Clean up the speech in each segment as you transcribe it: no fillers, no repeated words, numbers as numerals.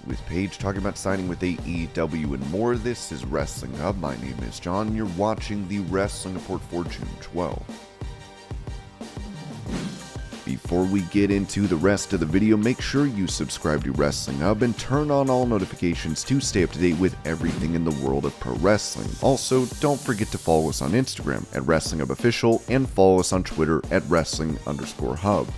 with Paige talking about signing with AEW and more. This is Wrestling Hub. My name is John. You're watching the Wrestling Report for June 12th. Before we get into the rest of the video, make sure you subscribe to Wrestling Hub and turn on all notifications to stay up to date with everything in the world of pro wrestling. Also, don't forget to follow us on Instagram at Wrestling Hub Official and follow us on Twitter at Wrestling_Hub.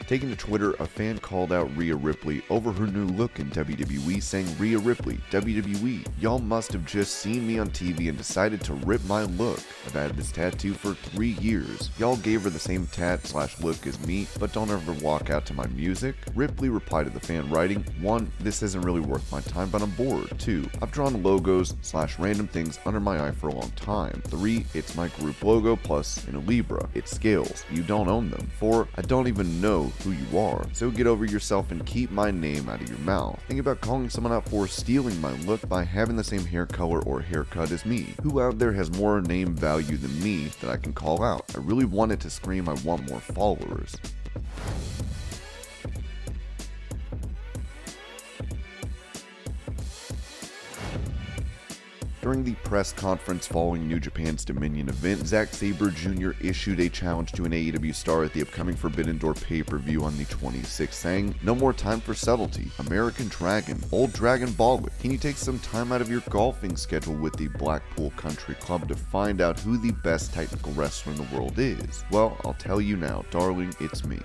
Taking to Twitter, a fan called out Rhea Ripley over her new look in WWE, saying, "Rhea Ripley, WWE, y'all must have just seen me on TV and decided to rip my look. I've had this tattoo for 3 years. Y'all gave her the same tat/look as me, but don't ever walk out to my music." Ripley replied to the fan writing, "1. This isn't really worth my time, but I'm bored. 2. I've drawn logos/random things under my eye for a long time. 3. It's my group logo plus in a Libra. It scales. You don't own them. 4. I don't even know who you are, so get over yourself and keep my name out of your mouth. Think about calling someone out for stealing my look by having the same hair color or haircut as me. Who out there has more name value than me that I can call out? I really wanted to scream I want more followers." During the press conference following New Japan's Dominion event, Zack Sabre Jr. issued a challenge to an AEW star at the upcoming Forbidden Door pay-per-view on the 26th, saying, "No more time for subtlety. American Dragon, Old Dragon Baller, can you take some time out of your golfing schedule with the Blackpool Country Club to find out who the best technical wrestler in the world is? Well, I'll tell you now, darling, it's me."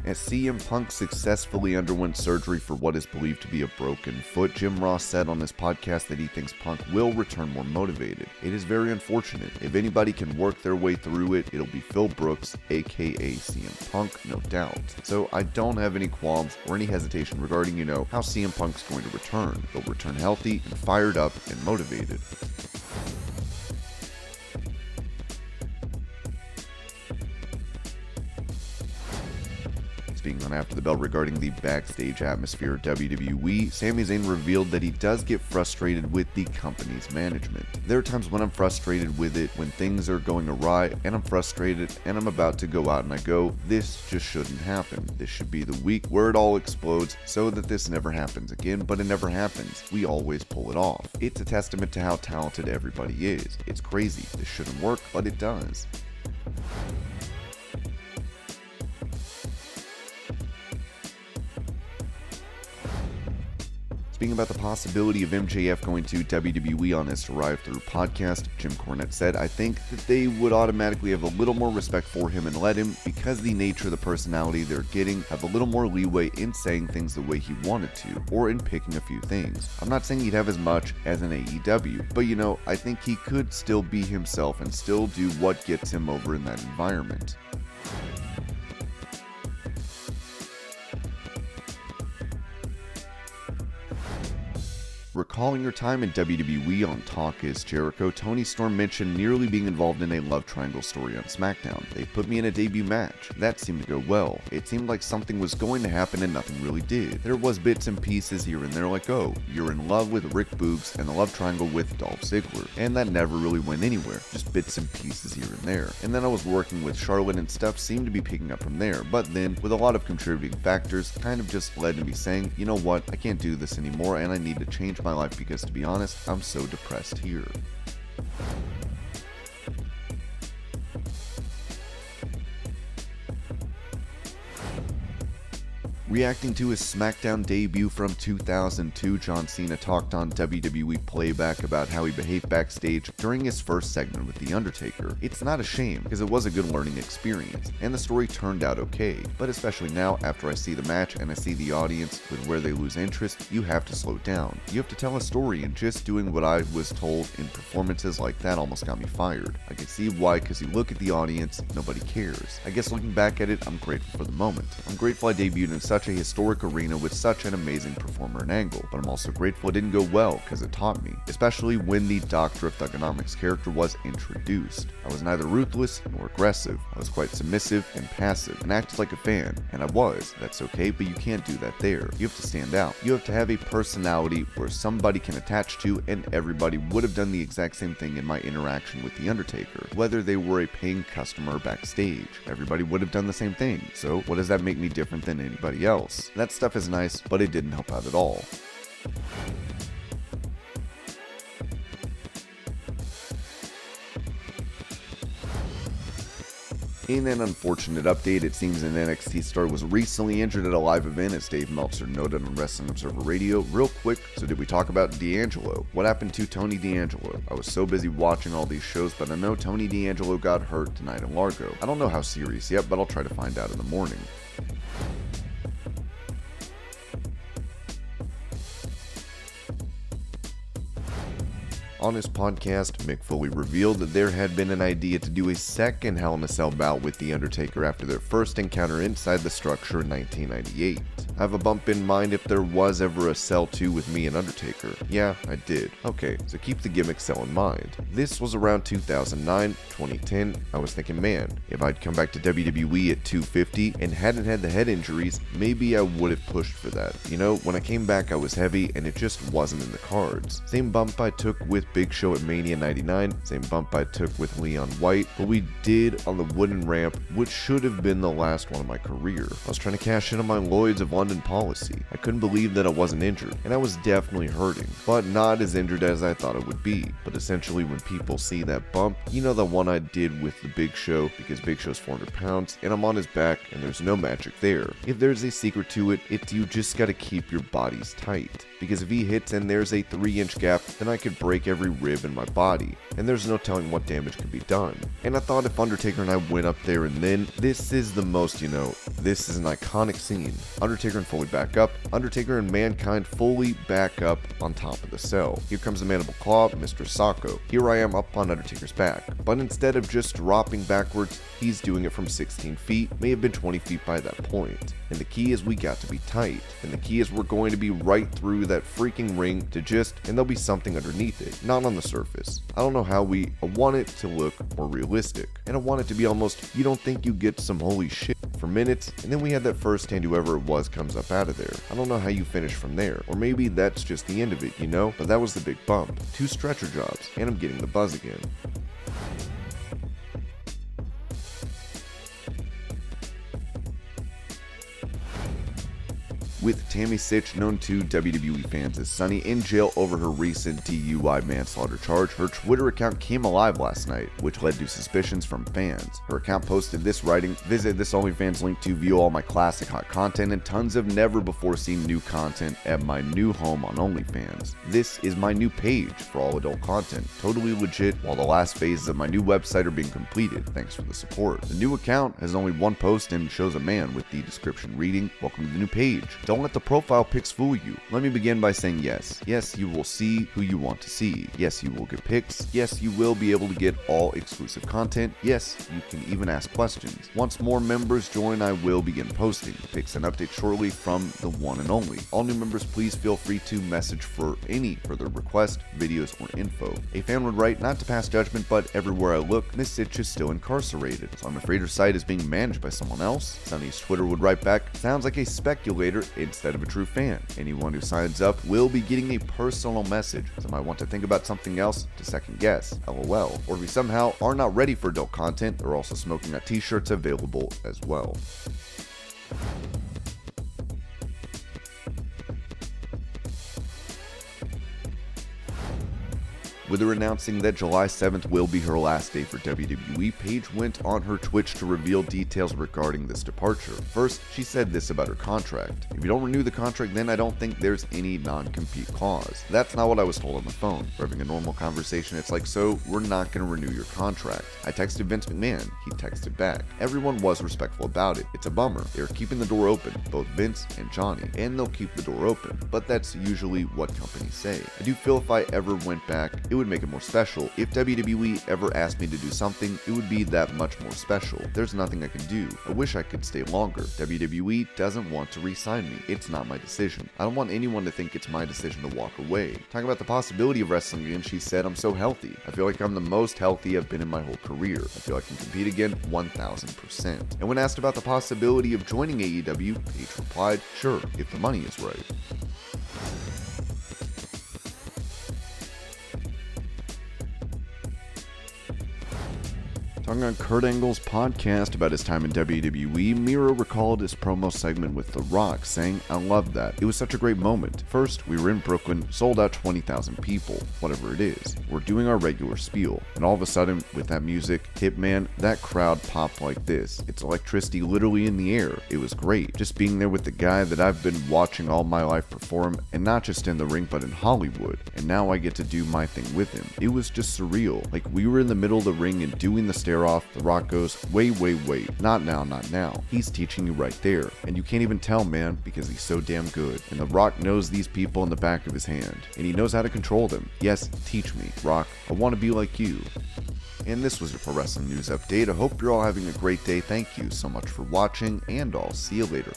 As CM Punk successfully underwent surgery for what is believed to be a broken foot, Jim Ross said on his podcast that he thinks Punk will return more motivated. "It is very unfortunate. If anybody can work their way through it, it'll be Phil Brooks, aka CM Punk, no doubt. So I don't have any qualms or any hesitation regarding, how CM Punk's going to return. He'll return healthy and fired up and motivated." Speaking on After the Bell regarding the backstage atmosphere at WWE, Sami Zayn revealed that he does get frustrated with the company's management. "There are times when I'm frustrated with it, when things are going awry, and I'm frustrated, and I'm about to go out and I go, this just shouldn't happen. This should be the week where it all explodes so that this never happens again, but it never happens. We always pull it off. It's a testament to how talented everybody is. It's crazy. This shouldn't work, but it does." Speaking about the possibility of MJF going to WWE on his Arrive Through podcast, Jim Cornette said, "I think that they would automatically have a little more respect for him and let him, because the nature of the personality they're getting, have a little more leeway in saying things the way he wanted to, or in picking a few things. I'm not saying he'd have as much as an AEW, but I think he could still be himself and still do what gets him over in that environment." Recalling her time in WWE on Talk Is Jericho, Toni Storm mentioned nearly being involved in a love triangle story on SmackDown. "They put me in a debut match. That seemed to go well. It seemed like something was going to happen and nothing really did. There was bits and pieces here and there like, oh, you're in love with Rick Boogs and the love triangle with Dolph Ziggler. And that never really went anywhere. Just bits and pieces here and there. And then I was working with Charlotte and stuff seemed to be picking up from there. But then, with a lot of contributing factors, kind of just led to me saying, you know what, I can't do this anymore and I need to change my life because, to be honest, I'm so depressed here." Reacting to his SmackDown debut from 2002, John Cena talked on WWE Playback about how he behaved backstage during his first segment with The Undertaker. "It's not a shame, because it was a good learning experience, and the story turned out okay. But especially now, after I see the match and I see the audience with where they lose interest, you have to slow down. You have to tell a story, and just doing what I was told in performances like that almost got me fired. I can see why, because you look at the audience, nobody cares. I guess looking back at it, I'm grateful for the moment. I'm grateful I debuted in such such a historic arena with such an amazing performer and angle, but I'm also grateful it didn't go well because it taught me, especially when the Doctor of Thugonomics character was introduced. I was neither ruthless nor aggressive. I was quite submissive and passive and acted like a fan, and I was. That's okay, but you can't do that there. You have to stand out. You have to have a personality where somebody can attach to, and everybody would have done the exact same thing in my interaction with The Undertaker, whether they were a paying customer backstage. Everybody would have done the same thing. So what does that make me different than anybody else? That stuff is nice, but it didn't help out at all. In an unfortunate update, it seems an NXT star was recently injured at a live event, as Dave Meltzer noted on Wrestling Observer Radio. Real quick, so did we talk about D'Angelo? What happened to Tony D'Angelo? I was so busy watching all these shows, but I know Tony D'Angelo got hurt tonight in Largo. I don't know how serious yet, but I'll try to find out in the morning. On his podcast, Mick Foley revealed that there had been an idea to do a second Hell in a Cell bout with The Undertaker after their first encounter inside the structure in 1998. I have a bump in mind if there was ever a Cell 2 with me and Undertaker. Yeah, I did. Okay, so keep the gimmick Cell in mind. This was around 2009, 2010. I was thinking, man, if I'd come back to WWE at 250 and hadn't had the head injuries, maybe I would have pushed for that. You know, when I came back I was heavy and it just wasn't in the cards. Same bump I took with Big Show at Mania 99, same bump I took with Leon White, but we did on the wooden ramp, which should have been the last one of my career. I was trying to cash in on my Lloyd's of London policy. I couldn't believe that I wasn't injured, and I was definitely hurting, but not as injured as I thought it would be. But essentially when people see that bump, you know, the one I did with the Big Show, because Big Show's 400 pounds, and I'm on his back, and there's no magic there. If there's a secret to it, it's you just gotta keep your bodies tight. Because if he hits and there's a 3-inch gap, then I could break every rib in my body, and there's no telling what damage could be done. And I thought if Undertaker and I went up there and then, this is the most, this is an iconic scene. Undertaker and Foley back up, Undertaker and Mankind fully back up on top of the cell. Here comes the Mandible Claw, Mr. Sacco. Here I am up on Undertaker's back, but instead of just dropping backwards, he's doing it from 16 feet, may have been 20 feet by that point. And the key is we got to be tight, and the key is we're going to be right through that freaking ring to and there'll be something underneath it, not on the surface. I don't know how I want it to look more realistic, and I want it to be almost, you don't think you get some holy shit for minutes, and then we had that first hand whoever it was comes up out of there. I don't know how you finish from there, or maybe that's just the end of it, but that was the big bump. 2 stretcher jobs, and I'm getting the buzz again. With Tammy Sitch, known to WWE fans as Sunny, in jail over her recent DUI manslaughter charge, her Twitter account came alive last night, which led to suspicions from fans. Her account posted this writing: "Visit this OnlyFans link to view all my classic hot content and tons of never before seen new content at my new home on OnlyFans. This is my new page for all adult content. Totally legit while the last phases of my new website are being completed. Thanks for the support." The new account has only one post and shows a man with the description reading, "Welcome to the new page. Don't let the profile pics fool you. Let me begin by saying yes. Yes, you will see who you want to see. Yes, you will get pics. Yes, you will be able to get all exclusive content. Yes, you can even ask questions. Once more members join, I will begin posting pics and updates shortly from the one and only. All new members, please feel free to message for any further requests, videos, or info." A fan would write, "Not to pass judgment, but everywhere I look, Miss Sitch is still incarcerated, so I'm afraid her site is being managed by someone else." Sunny's Twitter would write back, "Sounds like a speculator instead of a true fan. Anyone who signs up will be getting a personal message. Some might want to think about something else to second guess. LOL. Or if you somehow are not ready for adult content, they're also smoking hot t-shirts available as well." With her announcing that July 7th will be her last day for WWE, Paige went on her Twitch to reveal details regarding this departure. First, she said this about her contract: "If you don't renew the contract, then I don't think there's any non-compete clause." That's not what I was told on the phone. We're having a normal conversation, it's like, "So, we're not going to renew your contract." I texted Vince McMahon. He texted back. Everyone was respectful about it. It's a bummer. They're keeping the door open, both Vince and Johnny, and they'll keep the door open. But that's usually what companies say. I do feel if I ever went back, it would make it more special. If WWE ever asked me to do something, it would be that much more special. There's nothing I can do. I wish I could stay longer. WWE doesn't want to re-sign me. It's not my decision. I don't want anyone to think it's my decision to walk away. Talking about the possibility of wrestling again, she said, "I'm so healthy. I feel like I'm the most healthy I've been in my whole career. I feel I can compete again 1000%. And when asked about the possibility of joining AEW, Paige replied, "Sure, if the money is right." Talking on Kurt Angle's podcast about his time in WWE, Miro recalled his promo segment with The Rock, saying, "I loved that. It was such a great moment. First, we were in Brooklyn, sold out 20,000 people, whatever it is. We're doing our regular spiel, and all of a sudden, with that music, Hitman, that crowd popped like this. It's electricity literally in the air. It was great. Just being there with the guy that I've been watching all my life perform, and not just in the ring, but in Hollywood. And now I get to do my thing with him. It was just surreal. Like, we were in the middle of the ring and doing the stare off. The Rock goes, wait, not now, not now. He's teaching you right there. And you can't even tell, man, because he's so damn good. And The Rock knows these people in the back of his hand, and he knows how to control them. Yes, teach me, Rock. I want to be like you." And this was your Pro Wrestling News Update. I hope you're all having a great day. Thank you so much for watching, and I'll see you later.